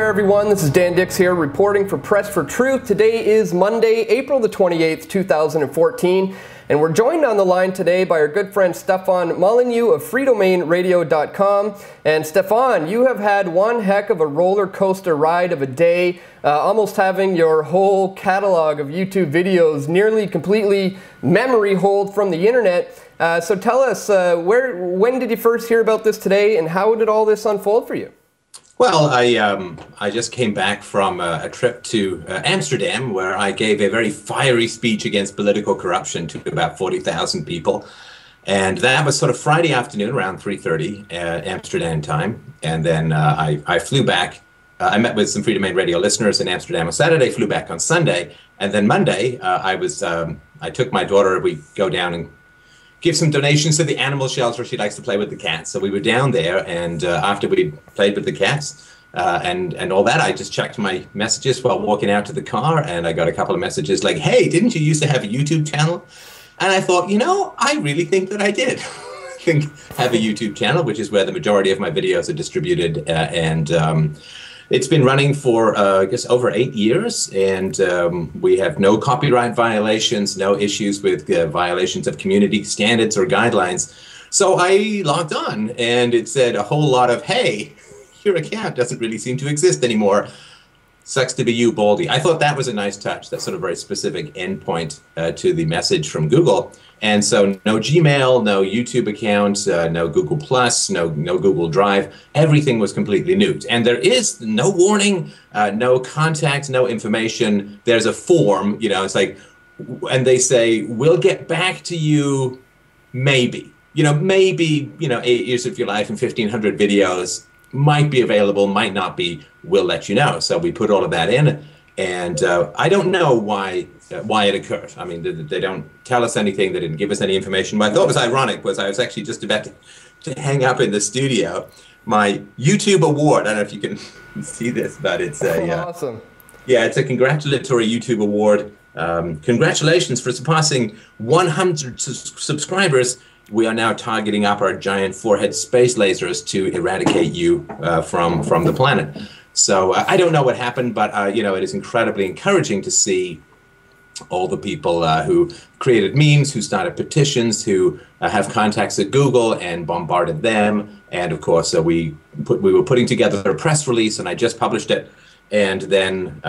everyone. This is Dan Dix here reporting for Press for Truth. Today is Monday, April the 28th, 2014, and we're joined on the line today by our good friend Stefan Molyneux of Freedomain And Stefan, you have had one heck of a roller coaster ride of a day, almost having your whole catalog of YouTube videos nearly completely memory hold from the internet. So tell us, when did you first hear about this today, and how did all this unfold for you? Well, I just came back from a trip to Amsterdam, where I gave a very fiery speech against political corruption to about 40,000 people. And that was sort of Friday afternoon around 3:30 Amsterdam time. And then I flew back. I met with some Freedomain Radio listeners in Amsterdam on Saturday, flew back on Sunday. And then Monday, I took my daughter, we go down and give some donations to the animal shelter. She likes to play with the cats. So we were down there, and after we played with the cats and all that, I just checked my messages while walking out to the car, and I got a couple of messages like, "Hey, didn't you used to have a YouTube channel?" And I thought, you know, I really think that I did. I have a YouTube channel, which is where the majority of my videos are distributed, it's been running for, I guess, over 8 years, and we have no copyright violations, no issues with violations of community standards or guidelines. So I logged on, and it said a whole lot of, "Hey, your account doesn't really seem to exist anymore. Sucks to be you, Baldy." I thought that was a nice touch, that sort of very specific endpoint to the message from Google. And so no Gmail, no YouTube account, no Google Plus, no Google Drive. Everything was completely nuked. And there is no warning, no contact, no information. There's a form, you know, it's like, and they say, "We'll get back to you, maybe." You know, maybe, you know, 8 years of your life and 1,500 videos might be available, might not be. We'll let you know. So we put all of that in, and I don't know why it occurred. I mean, they don't tell us anything. They didn't give us any information. What I thought was ironic was I was actually just about to hang up in the studio my YouTube award. I don't know if you can see this, but it's a awesome. Yeah, it's a congratulatory YouTube award. Congratulations for surpassing 100 subscribers. We are now targeting up our giant forehead space lasers to eradicate you from the planet. So I don't know what happened, but you know, it is incredibly encouraging to see all the people who created memes, who started petitions, who have contacts at Google and bombarded them. And of course, we were putting together a press release, and I just published it, and then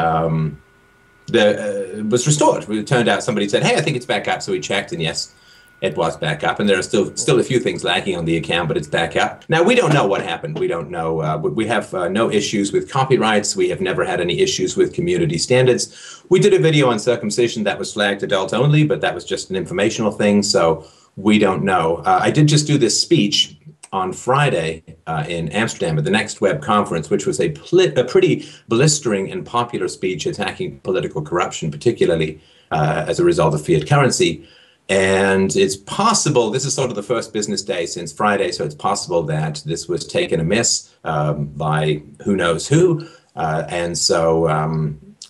it was restored. It turned out somebody said, "Hey, I think it's back up." So we checked, and yes, it was back up, and there are still a few things lacking on the account, but it's back up. Now, we don't know what happened. We don't know. We have no issues with copyrights. We have never had any issues with community standards. We did a video on circumcision that was flagged adult only, but that was just an informational thing, so we don't know. I did just do this speech on Friday in Amsterdam at the Next Web conference, which was a pretty blistering and popular speech attacking political corruption, particularly as a result of fiat currency. And it's possible, this is sort of the first business day since Friday, so it's possible that this was taken amiss by who knows who. And so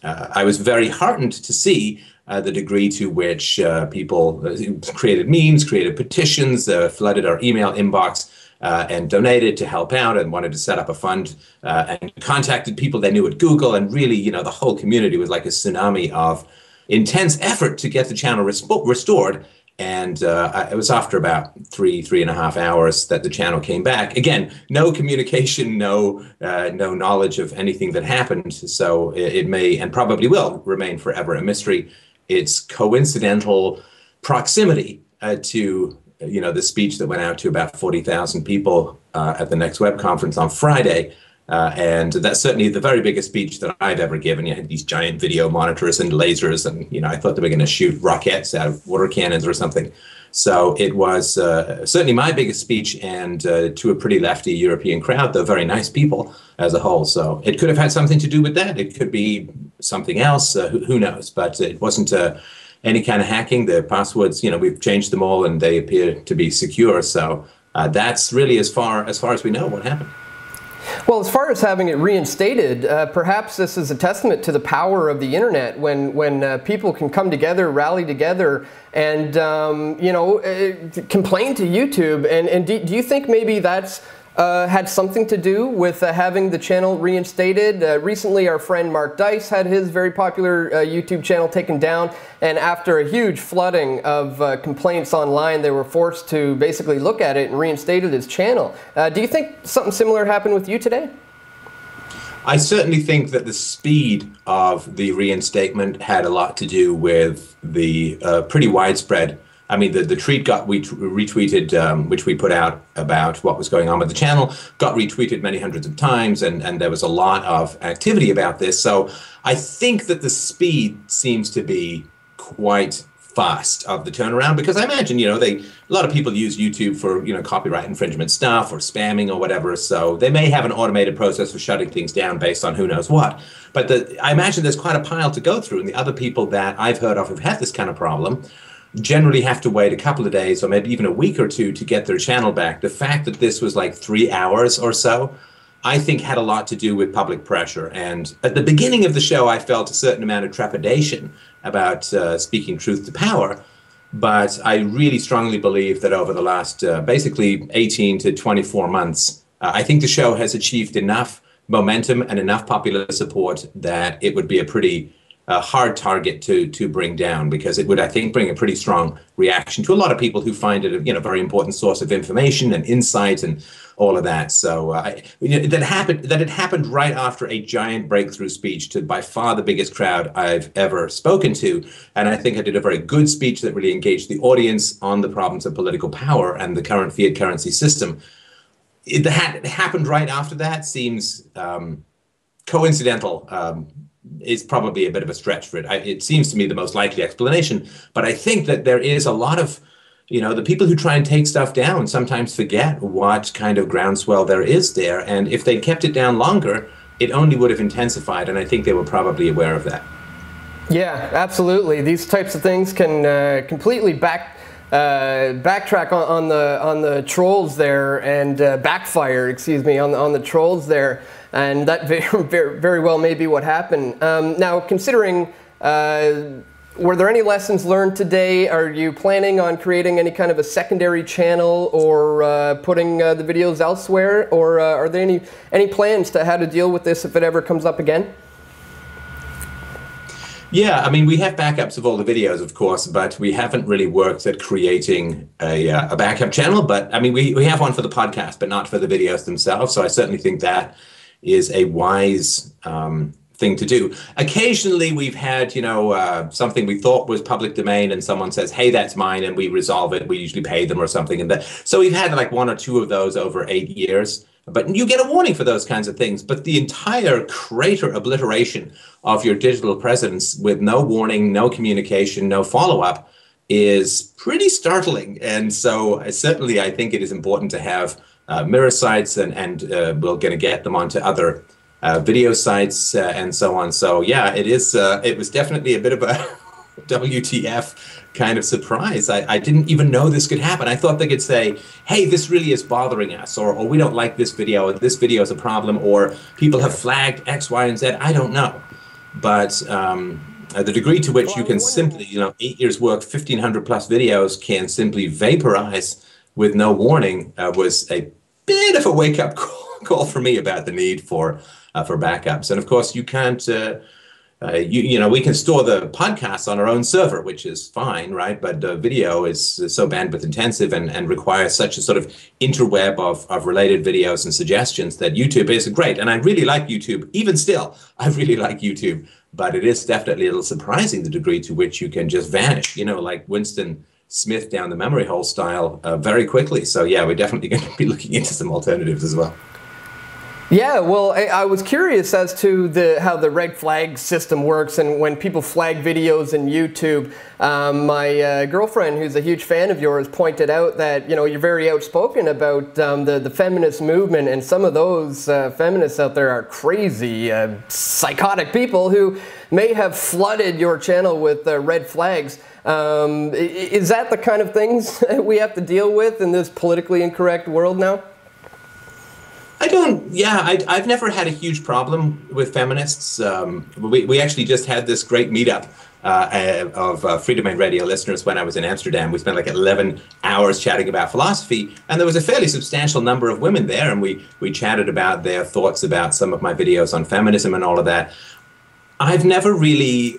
I was very heartened to see the degree to which people created memes, created petitions, flooded our email inbox, and donated to help out and wanted to set up a fund and contacted people they knew at Google. And really, you know, the whole community was like a tsunami of intense effort to get the channel restored. And it was after about three and a half hours that the channel came back. Again, no communication, no knowledge of anything that happened. So it may and probably will remain forever a mystery. It's coincidental proximity to, you know, the speech that went out to about 40,000 people at the Next Web conference on Friday. And that's certainly the very biggest speech that I've ever given. You had these giant video monitors and lasers, and you know, I thought they were going to shoot rockets out of water cannons or something. So it was certainly my biggest speech, and to a pretty lefty European crowd, though very nice people as a whole. So it could have had something to do with that. It could be something else. Who knows? But it wasn't any kind of hacking. The passwords, you know, we've changed them all, and they appear to be secure. So that's really as far as we know what happened. Well, as far as having it reinstated, perhaps this is a testament to the power of the internet when people can come together, rally together, and you know, complain to YouTube. And do you think maybe that's had something to do with having the channel reinstated. Recently, our friend Mark Dice had his very popular YouTube channel taken down, and after a huge flooding of complaints online, they were forced to basically look at it and reinstated his channel. Do you think something similar happened with you today? I certainly think that the speed of the reinstatement had a lot to do with the pretty widespread. I mean, the tweet got retweeted, which we put out about what was going on with the channel, got retweeted many hundreds of times, and there was a lot of activity about this. So I think that the speed seems to be quite fast of the turnaround, because I imagine, a lot of people use YouTube for, copyright infringement stuff or spamming or whatever. So they may have an automated process for shutting things down based on who knows what. But I imagine there's quite a pile to go through. And the other people that I've heard of who've had this kind of problem generally have to wait a couple of days or maybe even a week or two to get their channel back. The fact that this was like 3 hours or so, I think had a lot to do with public pressure. And at the beginning of the show, I felt a certain amount of trepidation about speaking truth to power. But I really strongly believe that over the last basically 18 to 24 months, I think the show has achieved enough momentum and enough popular support that it would be a pretty hard target to bring down, because it would, I think, bring a pretty strong reaction to a lot of people who find it a very important source of information and insight and all of that. So that it happened right after a giant breakthrough speech to by far the biggest crowd I've ever spoken to. And I think I did a very good speech that really engaged the audience on the problems of political power and the current fiat currency system. It happened right after that seems coincidental. Is probably a bit of a stretch for it. It seems to me the most likely explanation, but I think that there is a lot of, the people who try and take stuff down sometimes forget what kind of groundswell there is there. And if they'd kept it down longer, it only would have intensified. And I think they were probably aware of that. Yeah, absolutely. These types of things can completely backtrack on the trolls there and backfire, excuse me, on the trolls there. And that very well may be what happened. Now, considering, were there any lessons learned today? Are you planning on creating any kind of a secondary channel or putting the videos elsewhere? Or are there any plans to how to deal with this if it ever comes up again? Yeah, I mean, we have backups of all the videos, of course, but we haven't really worked at creating a backup channel. But I mean, we have one for the podcast, but not for the videos themselves. So I certainly think that is a wise thing to do. Occasionally we've had, something we thought was public domain and someone says, hey, that's mine, and we resolve it. We usually pay them or something. And so we've had like 1 or 2 of those over 8 years. But you get a warning for those kinds of things. But the entire crater obliteration of your digital presence with no warning, no communication, no follow-up is pretty startling. And so certainly I think it is important to have mirror sites, and we're going to get them onto other video sites and so on. So yeah, it was definitely a bit of a WTF kind of surprise. I didn't even know this could happen. I thought they could say, hey, this really is bothering us, or we don't like this video, or this video is a problem, or people have flagged X, Y, and Z. I don't know. But the degree to which you can simply, 8 years work, 1,500 plus videos can simply vaporize with no warning was a bit of a wake-up call for me about the need for backups. And of course, you can't, we can store the podcasts on our own server, which is fine, right? But video is so bandwidth intensive and requires such a sort of interweb of related videos and suggestions that YouTube is great. And I really like YouTube. Even still, I really like YouTube. But it is definitely a little surprising the degree to which you can just vanish, like Winston Smith down the memory hole style very quickly. So yeah, we're definitely going to be looking into some alternatives as well. Yeah, well, I was curious as to how the red flag system works, and when people flag videos in YouTube. My girlfriend, who's a huge fan of yours, pointed out that you're very outspoken about the feminist movement, and some of those feminists out there are crazy, psychotic people who may have flooded your channel with red flags. Is that the kind of things we have to deal with in this politically incorrect world now? I've never had a huge problem with feminists. We actually just had this great meetup of Freedomain Radio listeners when I was in Amsterdam. We spent like 11 hours chatting about philosophy, and there was a fairly substantial number of women there, and we chatted about their thoughts about some of my videos on feminism and all of that. I've never really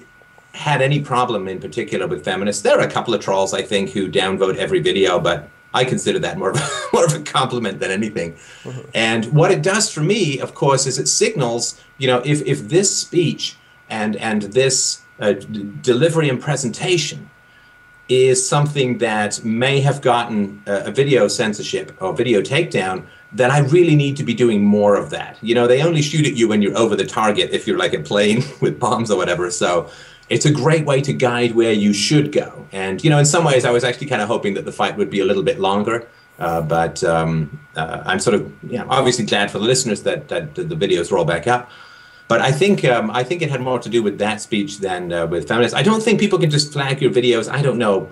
had any problem in particular with feminists. There are a couple of trolls, I think, who downvote every video, but I consider that more of a compliment than anything. Mm-hmm. And what it does for me, of course, is it signals, you know, if this speech and this delivery and presentation is something that may have gotten a video censorship or video takedown, then I really need to be doing more of that. You know, they only shoot at you when you're over the target if you're like a plane with bombs or whatever. So it's a great way to guide where you should go. And, you know, in some ways, I was actually kind of hoping that the fight would be a little bit longer. But I'm sort of, you know, obviously glad for the listeners that the videos roll back up. But I think it had more to do with that speech than with feminists. I don't think people can just flag your videos. I don't know.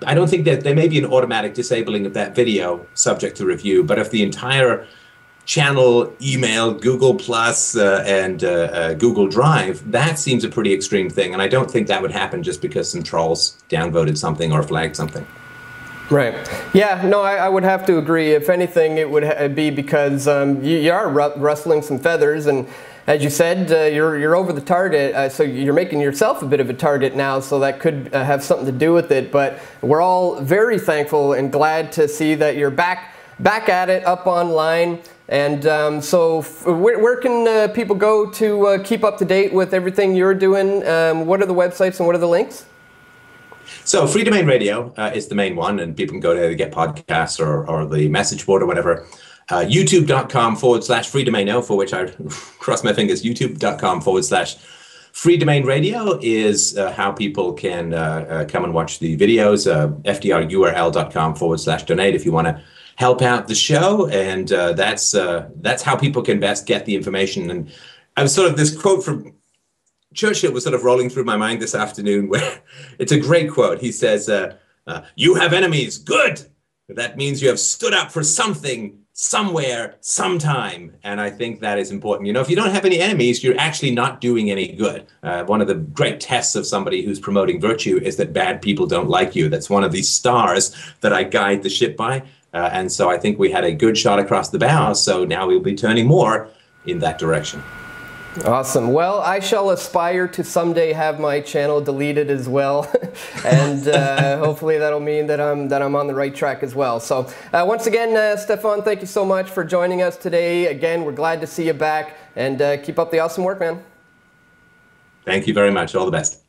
I don't think that there may be an automatic disabling of that video subject to review. But if the entire channel, email, Google Plus, and Google Drive, that seems a pretty extreme thing. And I don't think that would happen just because some trolls downvoted something or flagged something. Right. Yeah, no, I would have to agree. If anything, it would be because you are rustling some feathers, and as you said, you're over the target, so you're making yourself a bit of a target now, so that could have something to do with it. But we're all very thankful and glad to see that you're back at it, up online. And so where can people go to keep up to date with everything you're doing? What are the websites and what are the links? So Freedomain Radio is the main one, and people can go there to get podcasts or the message board or whatever. YouTube.com/Freedomain, for which I cross my fingers. YouTube.com/Freedomain Radio is how people can come and watch the videos. FDRURL.com/donate if you want to help out the show. And that's how people can best get the information. And I was sort of, this quote from Churchill was sort of rolling through my mind this afternoon, where it's a great quote. He says, you have enemies. Good. That means you have stood up for something, somewhere, sometime. And I think that is important. You know, if you don't have any enemies, you're actually not doing any good. One of the great tests of somebody who's promoting virtue is that bad people don't like you. That's one of these stars that I guide the ship by. And so I think we had a good shot across the bow. So now we'll be turning more in that direction. Awesome. Well, I shall aspire to someday have my channel deleted as well, and hopefully that'll mean that I'm on the right track as well. So once again, Stefan, thank you so much for joining us today. Again, we're glad to see you back, and keep up the awesome work, man. Thank you very much. All the best.